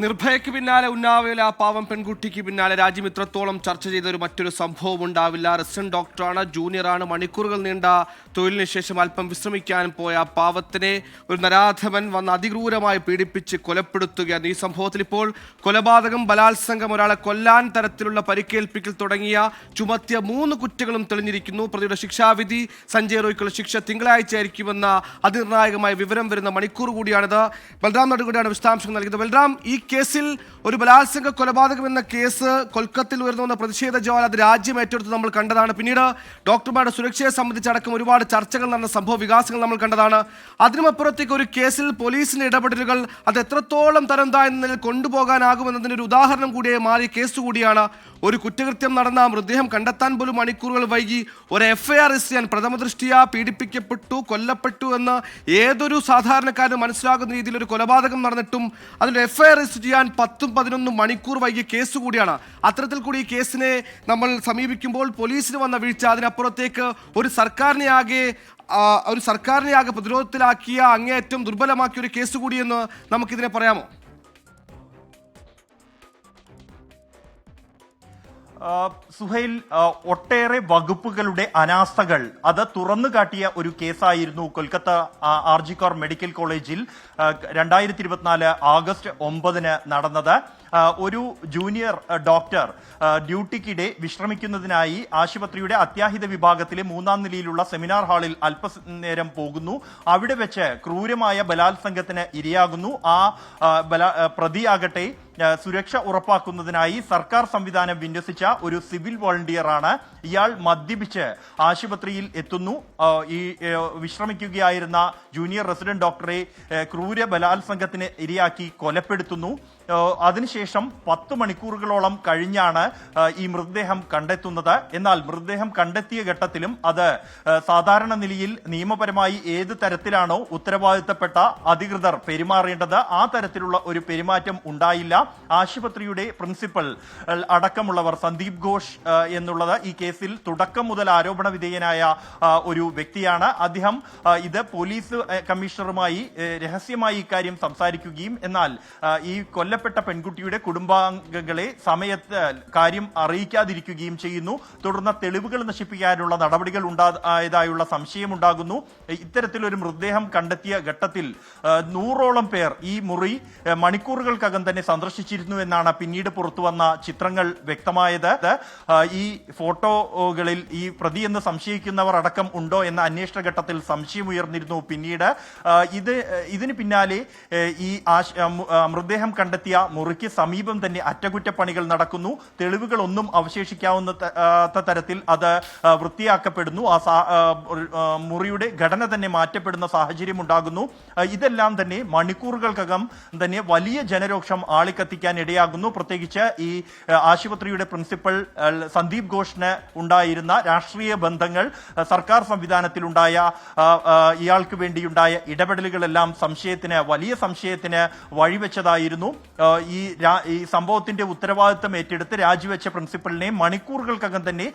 നിർഭയയ്ക്ക് പിന്നാലെ ഉന്നാവയിലെ ആ പാവം പെൺകുട്ടിക്ക് പിന്നാലെ രാജ്യം ഇത്രത്തോളം ചർച്ച ചെയ്ത മറ്റൊരു സംഭവം ഉണ്ടാവില്ല. റെസിഡന്റ് ഡോക്ടറാണ്, ജൂനിയറാണ്. മണിക്കൂറുകൾ നീണ്ട തൊഴിലിന് ശേഷം അല്പം വിശ്രമിക്കാൻ പോയ പാവത്തിനെ ഒരു നരാധമൻ വന്ന് അതിക്രൂരമായി പീഡിപ്പിച്ച് കൊലപ്പെടുത്തുകയാണ്. ഈ സംഭവത്തിൽ ഇപ്പോൾ കൊലപാതകം, ബലാത്സംഗം, ഒരാളെ കൊല്ലാൻ തരത്തിലുള്ള പരിക്കേൽപ്പിക്കൽ തുടങ്ങിയ ചുമത്തിയ 3 കുറ്റങ്ങളും തെളിഞ്ഞിരിക്കുന്നു. പ്രതിയുടെ ശിക്ഷാവിധി, സഞ്ജയ് റോയ്ക്കുള്ള ശിക്ഷ തിങ്കളാഴ്ച ആയിരിക്കുമെന്ന അതിനിർണായകമായ വിവരം വരുന്ന മണിക്കൂർ കൂടിയാണിത്. ബൽറാം നടുകൂടിയാണ് വിശദാംശങ്ങൾ നൽകിയത്. ബൽറാം, ഈ കേസിൽ ഒരു ബലാത്സംഗ കൊലപാതകം എന്ന കേസ് കൊൽക്കത്തയിൽ ഉയർന്നു പ്രതിഷേധ ജ്വാല അത് രാജ്യം ഏറ്റെടുത്ത് നമ്മൾ കണ്ടതാണ്. പിന്നീട് ഡോക്ടർമാരുടെ സുരക്ഷയെ സംബന്ധിച്ചടക്കം ഒരുപാട് ചർച്ചകൾ നടന്ന സംഭവ വികാസങ്ങൾ നമ്മൾ കണ്ടതാണ്. അതിനുമപ്പുറത്തേക്ക് ഒരു കേസിൽ പോലീസിന്റെ ഇടപെടലുകൾ അത് എത്രത്തോളം തരം താഴ്ന്ന നിലയിൽ കൊണ്ടുപോകാനാകുമെന്നതിന് ഒരു ഉദാഹരണം കൂടിയായി മാറിയ കേസ് കൂടിയാണ്. ഒരു കുറ്റകൃത്യം നടന്ന മൃതദേഹം കണ്ടെത്താൻ പോലും മണിക്കൂറുകൾ വൈകി ഒരു FIR രജിസ്റ്റർ ചെയ്യാൻ പ്രഥമ ദൃഷ്ടിയാ പീഡിപ്പിക്കപ്പെട്ടു, കൊല്ലപ്പെട്ടു എന്ന് ഏതൊരു സാധാരണക്കാരനും മനസ്സിലാകുന്ന രീതിയിൽ ഒരു കൊലപാതകം നടന്നിട്ടും അതിൽ FIR രജിസ്റ്റർ ചെയ്യാൻ 10-11 മണിക്കൂർ വൈകിയ കേസ് കൂടിയാണ്. അത്തരത്തിൽ കൂടി ഈ കേസിനെ നമ്മൾ സമീപിക്കുമ്പോൾ പോലീസിന് വന്ന വീഴ്ച, അതിനപ്പുറത്തേക്ക് ഒരു സർക്കാരിനെ ആകെ പ്രതിരോധത്തിലാക്കിയ, അങ്ങേയറ്റം ദുർബലമാക്കിയ ഒരു കേസ് കൂടിയെന്ന് നമുക്കിതിനെ പറയാമോ? സുഹൈൽ, ഒട്ടേറെ വകുപ്പുകളുടെ അനാസ്ഥകൾ അത് തുറന്നു കാട്ടിയ ഒരു കേസായിരുന്നു കൊൽക്കത്ത RG Kar മെഡിക്കൽ കോളേജിൽ 2024 ആഗസ്റ്റ് 9 നടന്നത്. ഒരു ജൂനിയർ ഡോക്ടർ ഡ്യൂട്ടിക്കിടെ വിശ്രമിക്കുന്നതിനായി ആശുപത്രിയുടെ അത്യാഹിത വിഭാഗത്തിലെ 3ാം നിലയിലുള്ള സെമിനാർ ഹാളിൽ അല്പനേരം പോകുന്നു. അവിടെ വെച്ച് ക്രൂരമായ ബലാത്സംഗത്തിന് ഇരയാകുന്നു. പ്രതിയാകട്ടെ സുരക്ഷ ഉറപ്പാക്കുന്നതിനായി സർക്കാർ സംവിധാനം വിന്യസിച്ച ഒരു സിവിൽ വോളണ്ടിയറാണ്. ഇയാൾ മദ്യപിച്ച് ആശുപത്രിയിൽ എത്തുന്നു. ഈ വിശ്രമിക്കുകയായിരുന്ന ജൂനിയർ റെസിഡന്റ് ഡോക്ടറെ ക്രൂര ബലാത്സംഗത്തിന് ഇരയാക്കി കൊലപ്പെടുത്തുന്നു. അതിനുശേഷം 10 മണിക്കൂറുകളോളം കഴിഞ്ഞാണ് ഈ മൃതദേഹം കണ്ടെത്തുന്നത്. എന്നാൽ മൃതദേഹം കണ്ടെത്തിയ ഘട്ടത്തിലും അത് സാധാരണ നിലയിൽ നിയമപരമായി ഏത് തരത്തിലാണോ ഉത്തരവാദിത്തപ്പെട്ട അധികൃതർ പെരുമാറേണ്ടത് ആ തരത്തിലുള്ള ഒരു പെരുമാറ്റം ഉണ്ടായില്ല. ആശുപത്രിയുടെ പ്രിൻസിപ്പൽ അടക്കമുള്ളവർ, സന്ദീപ് ഘോഷ് എന്നുള്ളത് ഈ കേസിൽ തുടക്കം മുതൽ ആരോപണ വിധേയനായ ഒരു വ്യക്തിയാണ്. അദ്ദേഹം ഇത് പോലീസ് കമ്മീഷണറുമായി രഹസ്യമായി ഇക്കാര്യം സംസാരിക്കുകയും എന്നാൽ ഈ കൊല്ലപ്പെട്ട പെൺകുട്ടിയുടെ കുടുംബാംഗങ്ങളെ സമയത്ത് കാര്യം അറിയിക്കാതിരിക്കുകയും ചെയ്യുന്നു. തുടർന്ന് തെളിവുകൾ നശിപ്പിക്കാനുള്ള നടപടികൾ ഉണ്ടായതായുള്ള സംശയമുണ്ടാകുന്നു. ഇത്തരത്തിലൊരു മൃതദേഹം കണ്ടെത്തിയ ഘട്ടത്തിൽ 100ഓളം പേർ ഈ മുറി മണിക്കൂറുകൾക്കകം തന്നെ സന്ദർശിച്ചിരുന്നു എന്നാണ് പിന്നീട് പുറത്തുവന്ന ചിത്രങ്ങൾ വ്യക്തമായത്. ഈ ഫോട്ടോകളിൽ ഈ പ്രതി എന്ന് സംശയിക്കുന്നവർ അടക്കം ഉണ്ടോ എന്ന അന്വേഷണ ഘട്ടത്തിൽ സംശയമുയർന്നിരുന്നു. പിന്നീട് ഇതിന് പിന്നാലെ ഈ മൃതദേഹം കണ്ടെത്തിയ മുറിക്ക് സമീപം തന്നെ അറ്റകുറ്റപ്പണികൾ നടക്കുന്നു. തെളിവുകളൊന്നും അവശേഷിക്കാവുന്ന തരത്തിൽ അത് വൃത്തിയാക്കപ്പെടുന്നു. മുറിയുടെ ഘടന തന്നെ മാറ്റപ്പെടുന്ന സാഹചര്യം ഉണ്ടാകുന്നു. ഇതെല്ലാം തന്നെ മണിക്കൂറുകൾക്കകം തന്നെ വലിയ ജനരോക്ഷം ആളിക്കത്തിക്കാൻ ഇടയാകുന്നു. പ്രത്യേകിച്ച് ഈ ആശുപത്രിയുടെ പ്രിൻസിപ്പൽ സന്ദീപ് ഘോഷിന് ഉണ്ടായിരുന്ന രാഷ്ട്രീയ ബന്ധങ്ങൾ, സർക്കാർ സംവിധാനത്തിലുണ്ടായ ഇയാൾക്ക് വേണ്ടിയുണ്ടായ ഇടപെടലുകളെല്ലാം വലിയ സംശയത്തിന് വഴിവെച്ചതായിരുന്നു. ഈ സംഭവത്തിന്റെ ഉത്തരവാദിത്തം ഏറ്റെടുത്ത് രാജിവെച്ച പ്രിൻസിപ്പലിനെ മണിക്കൂറുകൾക്കകം തന്നെ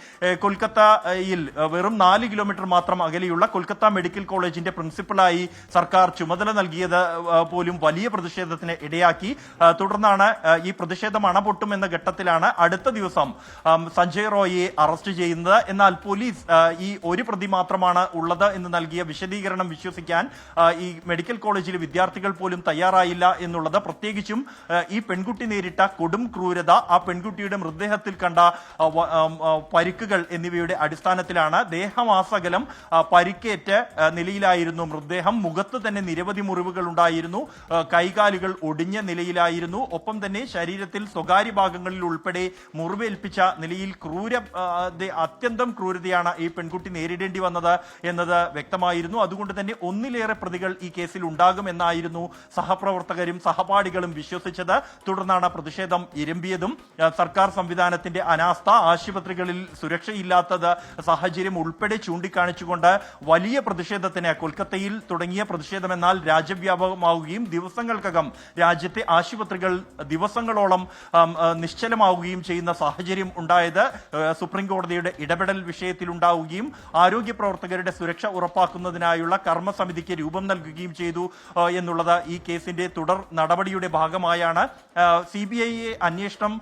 കൊൽക്കത്തയിൽ വെറും 4 കിലോമീറ്റർ മാത്രം അകലെയുള്ള കൊൽക്കത്ത മെഡിക്കൽ കോളേജിന്റെ പ്രിൻസിപ്പലായി സർക്കാർ ചുമതല നൽകിയത് പോലും വലിയ പ്രതിഷേധത്തിന് ഇടയാക്കി. തുടർന്നാണ് ഈ പ്രതിഷേധം അണപൊട്ടുമെന്ന ഘട്ടത്തിലാണ് അടുത്ത ദിവസം സഞ്ജയ് റോയിയെ അറസ്റ്റ് ചെയ്യുന്നത്. എന്നാൽ പോലീസ് ഈ ഒരു പ്രതി മാത്രമാണ് ഉള്ളത് എന്ന് നൽകിയ വിശദീകരണം വിശ്വസിക്കാൻ ഈ മെഡിക്കൽ കോളേജിലെ വിദ്യാർത്ഥികൾ പോലും തയ്യാറായില്ല എന്നുള്ളത്, പ്രത്യേകിച്ചും ഈ പെൺകുട്ടി നേരിട്ട കൊടും ക്രൂരത, ആ പെൺകുട്ടിയുടെ മൃതദേഹത്തിൽ കണ്ട പരിക്കുകൾ എന്നിവയുടെ അടിസ്ഥാനത്തിലാണ്. ദേഹമാസകലം പരിക്കേറ്റ നിലയിലായിരുന്നു മൃതദേഹം. മുഖത്ത് തന്നെ നിരവധി മുറിവുകൾ ഉണ്ടായിരുന്നു. കൈകാലുകൾ ഒടിഞ്ഞ നിലയിലായിരുന്നു. ഒപ്പം തന്നെ ശരീരത്തിൽ സ്വകാര്യ ഭാഗങ്ങളിൽ ഉൾപ്പെടെ മുറിവേൽപ്പിച്ച നിലയിൽ അത്യന്തം ക്രൂരതയാണ് ഈ പെൺകുട്ടി നേരിടേണ്ടി വന്നത് എന്നത് വ്യക്തമായിരുന്നു. അതുകൊണ്ട് തന്നെ ഒന്നിലേറെ പ്രതികൾ ഈ കേസിൽ ഉണ്ടാകുമെന്നായിരുന്നു സഹപ്രവർത്തകരും സഹപാഠികളും വിശ്വസിച്ചത്. തുടർന്നാണ് പ്രതിഷേധം ഇരമ്പിയതും. സർക്കാർ സംവിധാനത്തിന്റെ അനാസ്ഥ, ആശുപത്രികളിൽ സുരക്ഷയില്ലാത്തത് സാഹചര്യം ഉൾപ്പെടെ ചൂണ്ടിക്കാണിച്ചുകൊണ്ട് വലിയ പ്രതിഷേധത്തിന് കൊൽക്കത്തയിൽ തുടങ്ങിയ പ്രതിഷേധം എന്നാൽ രാജ്യവ്യാപകമാവുകയും ദിവസങ്ങൾക്കകം രാജ്യത്തെ ആശുപത്രികൾ ദിവസങ്ങളോളം നിശ്ചലമാവുകയും ചെയ്യുന്ന സാഹചര്യം ഉണ്ടായത് സുപ്രീം കോടതിയുടെ ഇടപെടൽ വിഷയത്തിൽ ഉണ്ടാവുകയും ആരോഗ്യ പ്രവർത്തകരുടെ സുരക്ഷ ഉറപ്പാക്കുന്നതിനായുള്ള കർമ്മസമിതിക്ക് രൂപം നൽകുകയും ചെയ്തു എന്നുള്ളത് ഈ കേസിന്റെ തുടർ നടപടിയുടെ ഭാഗമായാണ്. CBI അന്വേഷണം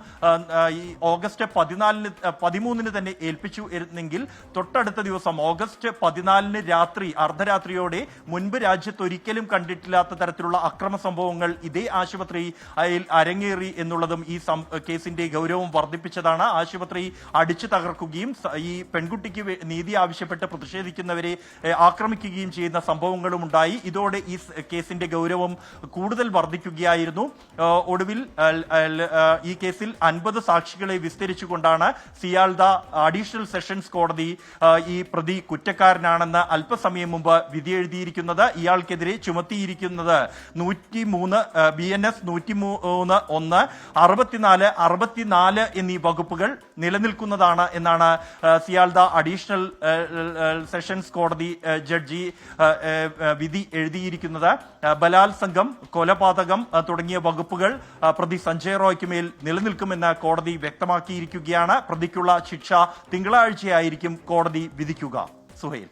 ഈ ഓഗസ്റ്റ് 13 തന്നെ ഏൽപ്പിച്ചു എങ്കിൽ തൊട്ടടുത്ത ദിവസം ഓഗസ്റ്റ് 14 രാത്രി അർദ്ധരാത്രിയോടെ മുൻപ് രാജ്യത്ത് ഒരിക്കലും കണ്ടിട്ടില്ലാത്ത തരത്തിലുള്ള അക്രമ സംഭവങ്ങൾ ഇതേ ആശുപത്രിയിൽ അരങ്ങേറി എന്നുള്ളതും ഈ കേസിന്റെ ഗൗരവം വർദ്ധിപ്പിച്ചതാണ്. ആശുപത്രി അടിച്ചു തകർക്കുകയും ഈ പെൺകുട്ടിക്ക് നീതി ആവശ്യപ്പെട്ട് പ്രതിഷേധിക്കുന്നവരെ ആക്രമിക്കുകയും ചെയ്യുന്ന സംഭവങ്ങളും ഉണ്ടായി. ഇതോടെ ഈ കേസിന്റെ ഗൗരവം കൂടുതൽ വർദ്ധിക്കുകയായിരുന്നു. ഒടുവിൽ ഈ കേസിൽ 50 സാക്ഷികളെ വിസ്തരിച്ചുകൊണ്ടാണ് സിയാൽദ അഡീഷണൽ സെഷൻസ് കോടതി ഈ പ്രതി കുറ്റക്കാരനാണെന്ന് അല്പസമയം മുമ്പ് വിധി എഴുതിയിരിക്കുന്നത്. ഇയാൾക്കെതിരെ ചുമത്തിയിരിക്കുന്നത് 103 BNS 103(1) 64 എന്നീ വകുപ്പുകൾ നിലനിൽക്കുന്നതാണ് എന്നാണ് സിയാൽദ അഡീഷണൽ സെഷൻസ് കോടതി ജഡ്ജി വിധി എഴുതിയിരിക്കുന്നത്. ബലാത്സംഗം, കൊലപാതകം തുടങ്ങിയ വകുപ്പുകൾ പ്രതി സഞ്ജയ് റോയ്ക്ക് മേൽ നിലനിൽക്കുമെന്ന് കോടതി വ്യക്തമാക്കിയിരിക്കുകയാണ്. പ്രതിക്കുള്ള ശിക്ഷ തിങ്കളാഴ്ചയായിരിക്കും കോടതി വിധിക്കുക. സുഹൈൽ.